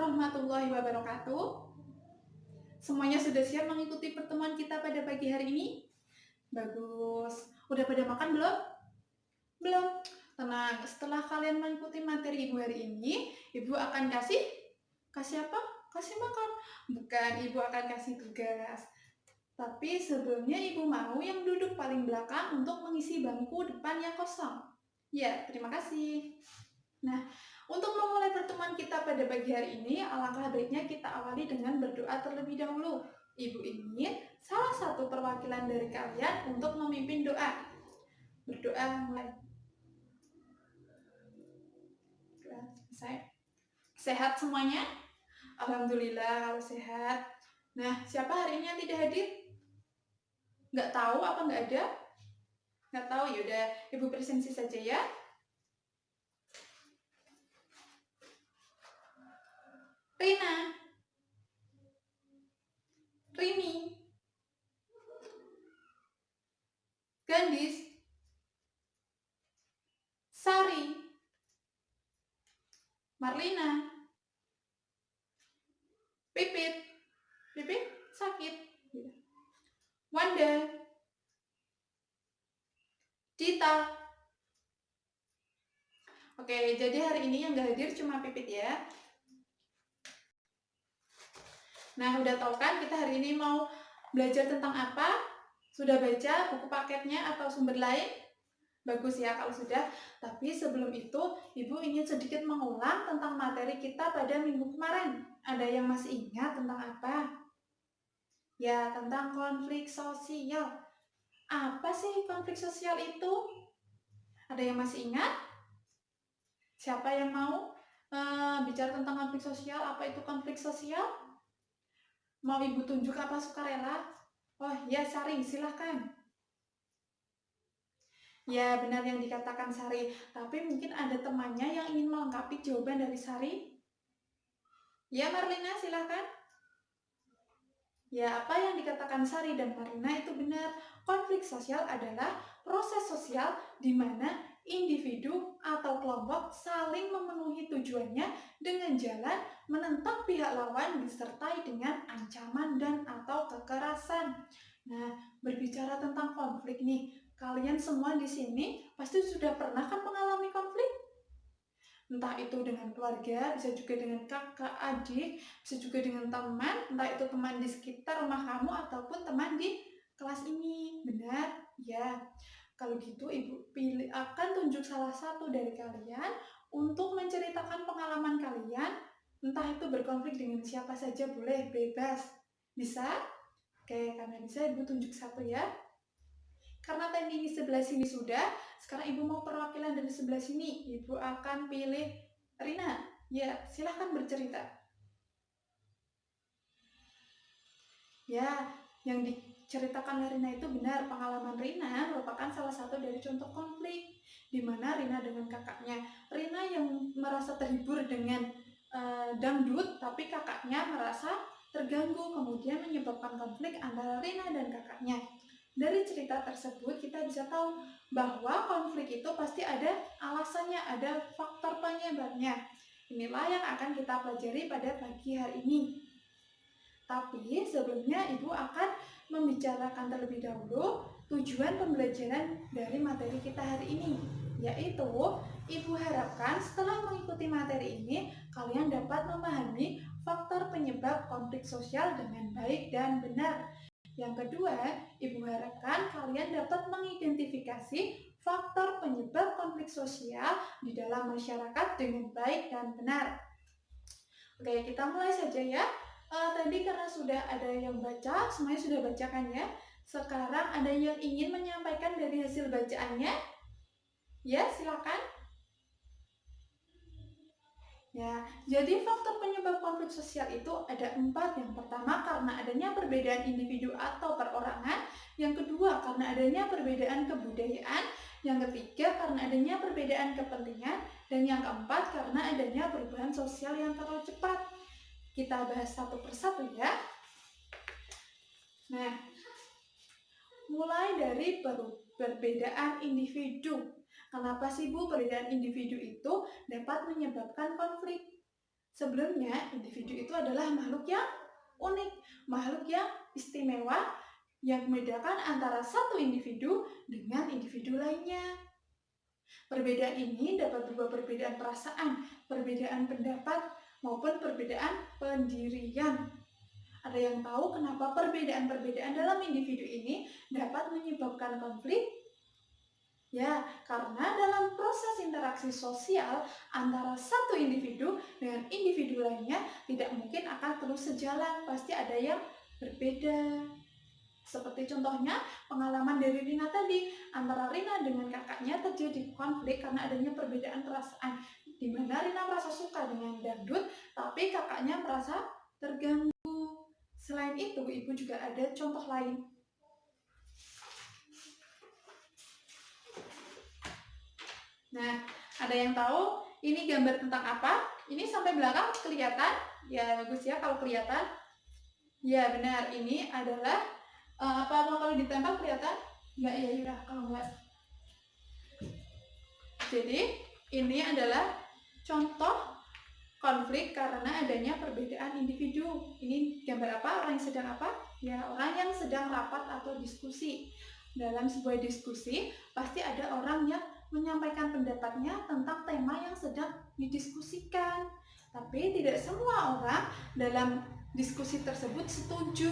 warahmatullahi wabarakatuh. Semuanya sudah siap mengikuti pertemuan kita pada pagi hari ini? Bagus. Udah pada makan belum? Belum? Tenang, setelah kalian mengikuti materi Ibu hari ini, Ibu akan kasih apa? Kasih makan. Bukan, Ibu akan kasih tugas. Tapi sebelumnya Ibu mau yang duduk paling belakang untuk mengisi bangku depan yang kosong. Ya, terima kasih. Nah, untuk memulai pertemuan kita pada pagi hari ini, alangkah baiknya kita awali dengan berdoa terlebih dahulu. Ibu ingin salah satu perwakilan dari kalian untuk memimpin doa. Berdoa mulai. Sehat semuanya? Alhamdulillah kalau sehat. Nah, siapa hari ini yang tidak hadir? Nggak tahu apa nggak ada? Nggak tahu, yaudah Ibu presensi saja ya. Rina, Rini, Gandis, Sari, Marlina, Pipit sakit, Wanda, Dita. Oke, jadi hari ini yang nggak hadir cuma Pipit ya. Nah, udah tahu kan kita hari ini mau belajar tentang apa? Sudah baca buku paketnya atau sumber lain? Bagus ya kalau sudah. Tapi sebelum itu, Ibu ingin sedikit mengulang tentang materi kita pada minggu kemarin. Ada yang masih ingat tentang apa? Ya, tentang konflik sosial. Apa sih konflik sosial itu? Ada yang masih ingat? Siapa yang mau bicara tentang konflik sosial? Apa itu konflik sosial? Mau Ibu tunjuk apa sukarela? Oh ya, Sari, silahkan. Ya, benar yang dikatakan Sari. Tapi mungkin ada temannya yang ingin melengkapi jawaban dari Sari. Ya, Marlina, silahkan. Ya, apa yang dikatakan Sari dan Marlina itu benar. Konflik sosial adalah proses sosial di mana individu atau kelompok saling memenuhi tujuannya dengan jalan menentang pihak lawan disertai dengan ancaman dan atau kekerasan. Nah, berbicara tentang konflik nih, kalian semua di sini pasti sudah pernah kan mengalami konflik? Entah itu dengan keluarga, bisa juga dengan kakak, adik, bisa juga dengan teman, entah itu teman di sekitar rumah kamu ataupun teman di kelas ini. Benar? Ya. Kalau gitu Ibu akan tunjuk salah satu dari kalian untuk menceritakan pengalaman kalian, entah itu berkonflik dengan siapa saja boleh, bebas. Bisa? Oke, karena bisa Ibu tunjuk satu ya. Karena tadi di sebelah sini sudah, sekarang Ibu mau perwakilan dari sebelah sini. Ibu akan pilih Rina. Ya, silahkan bercerita. Ya, yang diceritakan Rina itu benar. Pengalaman Rina merupakan salah satu dari contoh konflik di mana Rina dengan kakaknya. Rina yang merasa terhibur dengan dangdut, tapi kakaknya merasa terganggu, kemudian menyebabkan konflik antara Rina dan kakaknya. Dari cerita tersebut kita bisa tahu bahwa konflik itu pasti ada alasannya, ada faktor penyebabnya. Inilah yang akan kita pelajari pada pagi hari ini. Tapi sebelumnya Ibu akan membicarakan terlebih dahulu tujuan pembelajaran dari materi kita hari ini, yaitu Ibu harapkan setelah mengikuti materi ini kalian dapat memahami faktor penyebab konflik sosial dengan baik dan benar. Yang kedua, Ibu harapkan kalian dapat mengidentifikasi faktor penyebab konflik sosial di dalam masyarakat dengan baik dan benar. Oke, kita mulai saja ya. Tadi karena sudah ada yang baca, semuanya sudah bacakan ya. Sekarang ada yang ingin menyampaikan dari hasil bacaannya? Ya, silakan. Ya, jadi faktor penyebab konflik sosial itu ada 4. Yang pertama karena adanya perbedaan individu atau perorangan. Yang kedua karena adanya perbedaan kebudayaan. Yang ketiga karena adanya perbedaan kepentingan. Dan yang keempat karena adanya perubahan sosial yang terlalu cepat. Kita bahas satu persatu ya. Nah, mulai dari perbedaan individu. Kenapa sih Bu perbedaan individu itu dapat menyebabkan konflik? Sebelumnya, individu itu adalah makhluk yang unik, makhluk yang istimewa, yang membedakan antara satu individu dengan individu lainnya. Perbedaan ini dapat berupa perbedaan perasaan, perbedaan pendapat, maupun perbedaan pendirian. Ada yang tahu kenapa perbedaan-perbedaan dalam individu ini dapat menyebabkan konflik? Ya, karena dalam proses interaksi sosial antara satu individu dengan individu lainnya tidak mungkin akan terus sejalan, pasti ada yang berbeda. Seperti contohnya pengalaman dari Rina tadi, antara Rina dengan kakaknya terjadi konflik karena adanya perbedaan perasaan, di mana Rina merasa suka dengan dangdut, tapi kakaknya merasa terganggu. Selain itu, ibu juga ada contoh lain. Nah, ada yang tahu ini gambar tentang apa? Ini sampai belakang kelihatan? Ya, bagus ya kalau kelihatan. Ya, benar. Ini adalah apa kalau ditempel kelihatan? Enggak, ya udah kalau enggak. Jadi, ini adalah contoh konflik karena adanya perbedaan individu. Ini gambar apa? Orang yang sedang apa? Ya, orang yang sedang rapat atau diskusi. Dalam sebuah diskusi, pasti ada orang yang menyampaikan pendapatnya tentang tema yang sedang didiskusikan. Tapi tidak semua orang dalam diskusi tersebut setuju.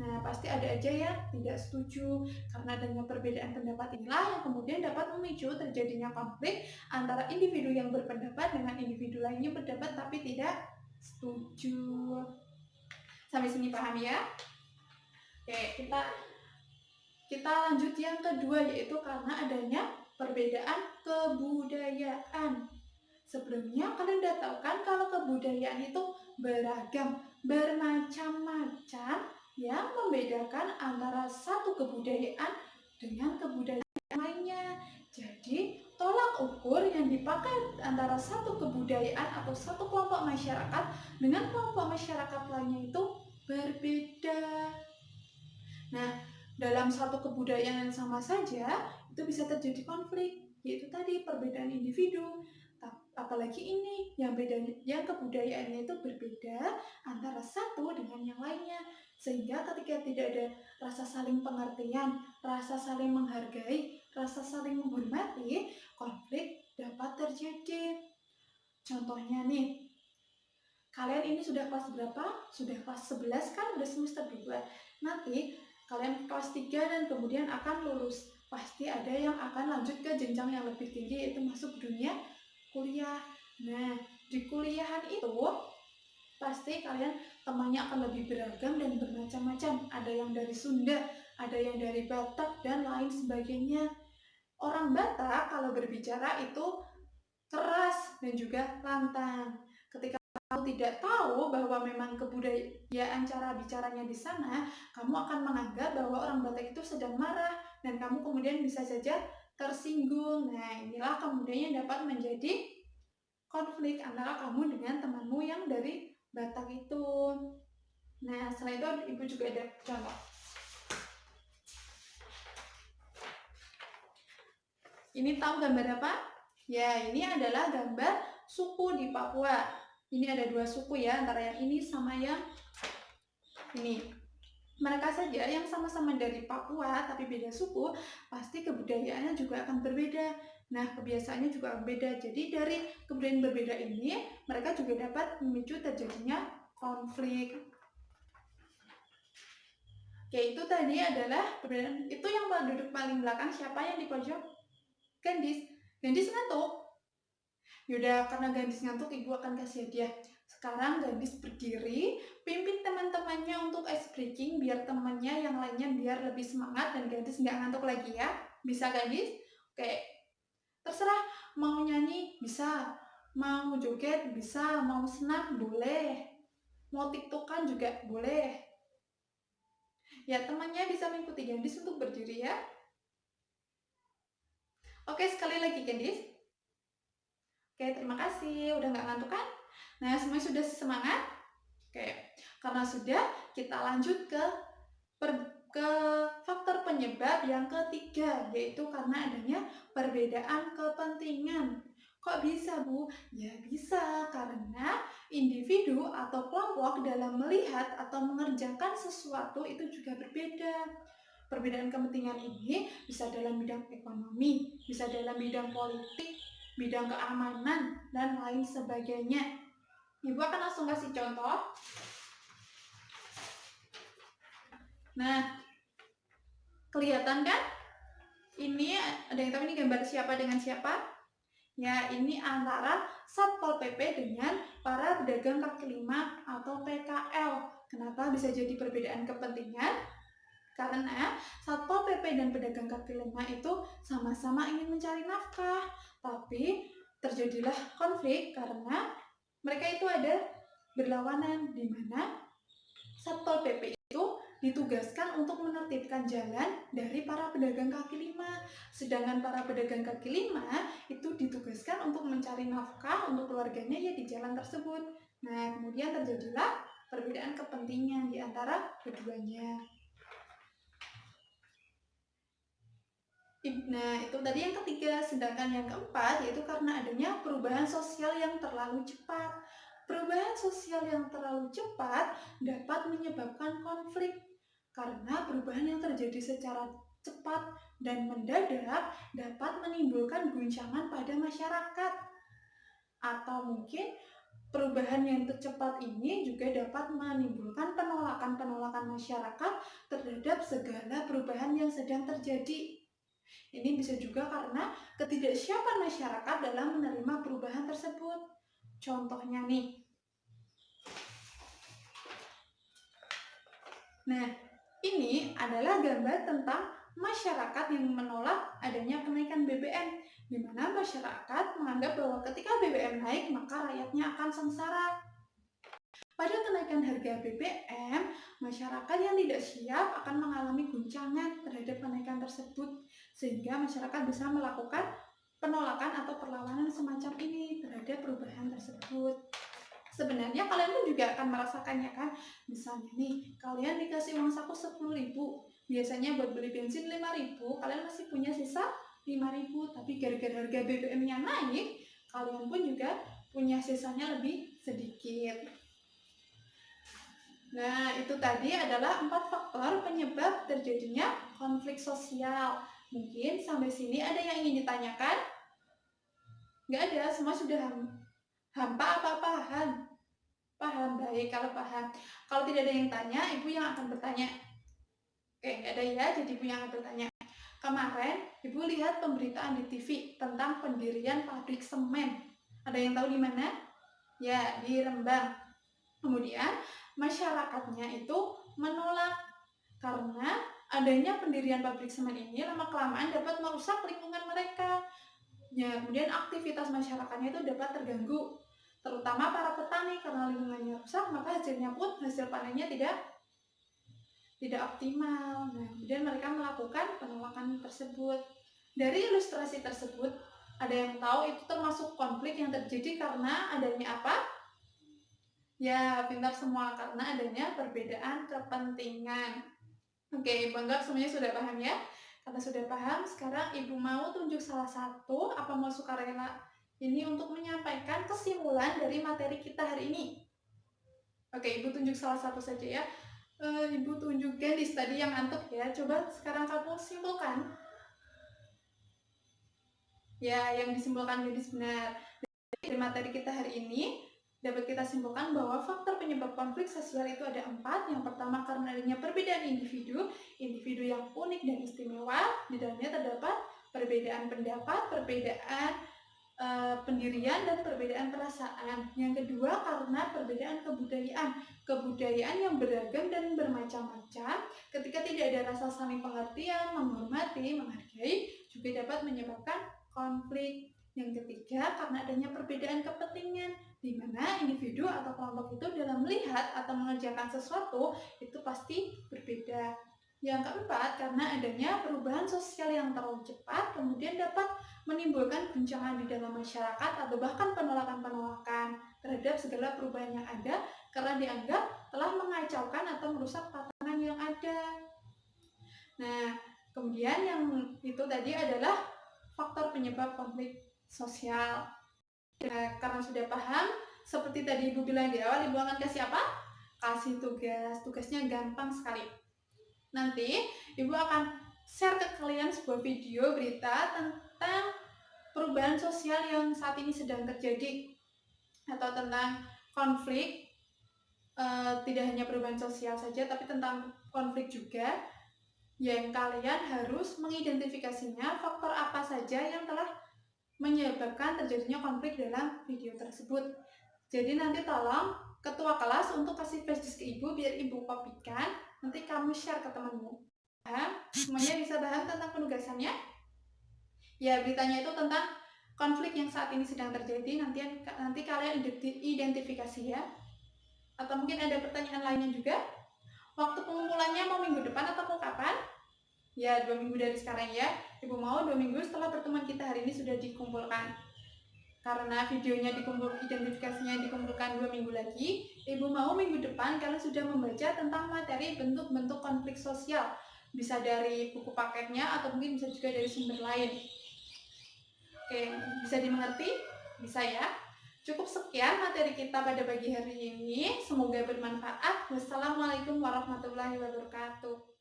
Nah, pasti ada aja yang tidak setuju. Karena adanya perbedaan pendapat inilah yang kemudian dapat memicu terjadinya konflik antara individu yang berpendapat dengan individu lainnya berpendapat tapi tidak setuju. Sampai sini paham ya? Oke, kita lanjut yang kedua, yaitu karena adanya perbedaan kebudayaan. Sebelumnya kalian udah tahu kan kalau kebudayaan itu beragam, bermacam-macam yang membedakan antara satu kebudayaan dengan kebudayaan lainnya. Jadi tolak ukur yang dipakai antara satu kebudayaan atau satu kelompok masyarakat dengan kelompok masyarakat lainnya itu berbeda. Nah, dalam satu kebudayaan yang sama saja itu bisa terjadi konflik, yaitu tadi perbedaan individu. Apalagi ini yang bedanya, yang kebudayaannya itu berbeda antara satu dengan yang lainnya, sehingga ketika tidak ada rasa saling pengertian, rasa saling menghargai, rasa saling menghormati, konflik dapat terjadi. Contohnya nih, kalian ini sudah kelas berapa? Sudah kelas 11 kan, udah semester 2. Nanti kalian kelas 3 dan kemudian akan lulus. Pasti ada yang akan lanjut ke jenjang yang lebih tinggi, yaitu masuk dunia kuliah. Nah, di kuliahan itu pasti kalian temannya akan lebih beragam dan bermacam-macam. Ada yang dari Sunda, ada yang dari Batak, dan lain sebagainya. Orang Batak kalau berbicara itu keras dan juga lantang. Ketika kamu tidak tahu bahwa memang kebudayaan cara bicaranya di sana, kamu akan menganggap bahwa orang Batak itu sedang marah dan kamu kemudian bisa saja tersinggung. Nah, inilah kemudian yang dapat menjadi konflik antara kamu dengan temanmu yang dari Batak itu. Nah, selain itu ibu juga ada contoh. Ini tahu gambar apa? Ya, ini adalah gambar suku di Papua. Ini ada 2 suku ya, antara yang ini sama yang ini. Mereka saja yang sama-sama dari Papua tapi beda suku, pasti kebudayaannya juga akan berbeda. Nah, kebiasaannya juga berbeda. Jadi dari kebudayaan berbeda ini, mereka juga dapat memicu terjadinya konflik. Oke, itu tadi adalah perbedaan. Itu yang duduk paling belakang, siapa yang di pojok? Gandis. Gandis ngantuk. Yaudah, karena Gandis ngantuk, ibu akan kasih hadiah. Sekarang Gandis berdiri, pimpin teman-temannya untuk ice breaking, biar temannya yang lainnya biar lebih semangat dan Gandis nggak ngantuk lagi ya. Bisa Gandis? Oke, terserah, mau nyanyi bisa, mau joget bisa, mau senam boleh, mau tiktokan juga boleh. Ya, temannya bisa mengikuti Gandis untuk berdiri ya. Oke, sekali lagi Gandis. Oke, terima kasih. Udah nggak ngantuk kan? Nah, semuanya sudah semangat? Oke, karena sudah, kita lanjut ke faktor penyebab yang ketiga, yaitu karena adanya perbedaan kepentingan. Kok bisa, Bu? Ya bisa, karena individu atau kelompok dalam melihat atau mengerjakan sesuatu itu juga berbeda. Perbedaan kepentingan ini bisa dalam bidang ekonomi, bisa dalam bidang politik, bidang keamanan, dan lain sebagainya. Ibu akan langsung kasih contoh. Nah, kelihatan kan? Ini ada yang tahu ini gambar siapa dengan siapa? Ya, ini antara Satpol PP dengan para pedagang kaki lima atau PKL. Kenapa bisa jadi perbedaan kepentingan? Karena Satpol PP dan pedagang kaki lima itu sama-sama ingin mencari nafkah, tapi terjadilah konflik karena mereka itu ada berlawanan, di mana Satpol PP itu ditugaskan untuk menertibkan jalan dari para pedagang kaki lima. Sedangkan para pedagang kaki lima itu ditugaskan untuk mencari nafkah untuk keluarganya ya di jalan tersebut. Nah, kemudian terjadilah perbedaan kepentingan di antara keduanya. Nah, itu tadi yang ketiga. Sedangkan yang keempat yaitu karena adanya perubahan sosial yang terlalu cepat. Perubahan sosial yang terlalu cepat dapat menyebabkan konflik karena perubahan yang terjadi secara cepat dan mendadak dapat menimbulkan guncangan pada masyarakat. Atau mungkin perubahan yang cepat ini juga dapat menimbulkan penolakan-penolakan masyarakat terhadap segala perubahan yang sedang terjadi. Ini bisa juga karena ketidaksiapan masyarakat dalam menerima perubahan tersebut. Contohnya nih. Nah, ini adalah gambar tentang masyarakat yang menolak adanya kenaikan BBM, di mana masyarakat menganggap bahwa ketika BBM naik, maka rakyatnya akan sengsara. Pada kenaikan harga BBM, masyarakat yang tidak siap akan mengalami guncangan terhadap kenaikan tersebut, sehingga masyarakat bisa melakukan penolakan atau perlawanan semacam ini terhadap perubahan tersebut. Sebenarnya kalian pun juga akan merasakannya kan. Misalnya nih, kalian dikasih uang saku 10.000, biasanya buat beli bensin 5.000, kalian masih punya sisa 5.000, tapi gara-gara harga BBM-nya naik, kalian pun juga punya sisanya lebih sedikit. Nah, itu tadi adalah 4 faktor penyebab terjadinya konflik sosial. Mungkin sampai sini ada yang ingin ditanyakan? Nggak ada, semua sudah hampa apa paham? Paham, baik kalau paham. Kalau tidak ada yang tanya, ibu yang akan bertanya. Oke, nggak ada ya, jadi ibu yang akan bertanya. Kemarin, ibu lihat pemberitaan di TV tentang pendirian pabrik semen. Ada yang tahu di mana? Ya, di Rembang. Kemudian, masyarakatnya itu menolak karena adanya pendirian pabrik semen ini lama-kelamaan dapat merusak lingkungan mereka. Ya, kemudian aktivitas masyarakatnya itu dapat terganggu, terutama para petani karena lingkungannya rusak, maka hasilnya pun hasil panennya tidak optimal. Nah, kemudian mereka melakukan penolakan tersebut. Dari ilustrasi tersebut, ada yang tahu itu termasuk konflik yang terjadi karena adanya apa? Ya, pintar semua, karena adanya perbedaan kepentingan. Oke, bangga semuanya sudah paham ya? Karena sudah paham, sekarang ibu mau tunjuk salah satu, apa mau sukarela ini untuk menyampaikan kesimpulan dari materi kita hari ini. Oke, ibu tunjuk salah satu saja ya. Ibu tunjukkan di tadi yang ngantuk ya. Coba sekarang kamu simpulkan. Ya, yang disimpulkan jadi benar. Dari materi kita hari ini, dapat kita simpulkan bahwa faktor penyebab konflik sosial itu ada 4. Yang pertama karena adanya perbedaan individu yang unik dan istimewa. Di dalamnya terdapat perbedaan pendapat, perbedaan pendirian, dan perbedaan perasaan. Yang kedua karena perbedaan kebudayaan yang beragam dan bermacam-macam. Ketika tidak ada rasa saling pengertian, menghormati, menghargai, juga dapat menyebabkan konflik. Yang ketiga, karena adanya perbedaan kepentingan, di mana individu atau kelompok itu dalam melihat atau mengerjakan sesuatu itu pasti berbeda. Yang keempat, karena adanya perubahan sosial yang terlalu cepat, kemudian dapat menimbulkan guncangan di dalam masyarakat atau bahkan penolakan-penolakan terhadap segala perubahan yang ada karena dianggap telah mengacaukan atau merusak tatanan yang ada. Nah, kemudian yang itu tadi adalah faktor penyebab konflik sosial. Karena sudah paham, seperti tadi Ibu bilang di awal, Ibu akan kasih apa? Kasih tugas. Tugasnya gampang sekali. Nanti Ibu akan share ke kalian sebuah video berita tentang perubahan sosial yang saat ini sedang terjadi, atau tentang konflik. Tidak hanya perubahan sosial saja, tapi tentang konflik juga, yang kalian harus mengidentifikasinya faktor apa saja yang telah menyebabkan terjadinya konflik dalam video tersebut. Jadi nanti tolong ketua kelas untuk kasih flash disk ke Ibu biar Ibu kopikan, nanti kamu share ke temanmu. Paham? Semuanya bisa paham tentang penugasannya? Ya, beritanya itu tentang konflik yang saat ini sedang terjadi, nanti kalian identifikasi ya. Atau mungkin ada pertanyaan lainnya juga? Waktu pengumpulannya mau minggu depan atau mau kapan? Ya, 2 minggu dari sekarang ya. Ibu mau 2 minggu setelah pertemuan kita hari ini sudah dikumpulkan. Karena videonya identifikasinya dikumpulkan 2 minggu lagi, Ibu mau minggu depan kalian sudah membaca tentang materi bentuk-bentuk konflik sosial. Bisa dari buku paketnya atau mungkin bisa juga dari sumber lain. Oke, bisa dimengerti? Bisa ya? Cukup sekian materi kita pada pagi hari ini. Semoga bermanfaat. Wassalamualaikum warahmatullahi wabarakatuh.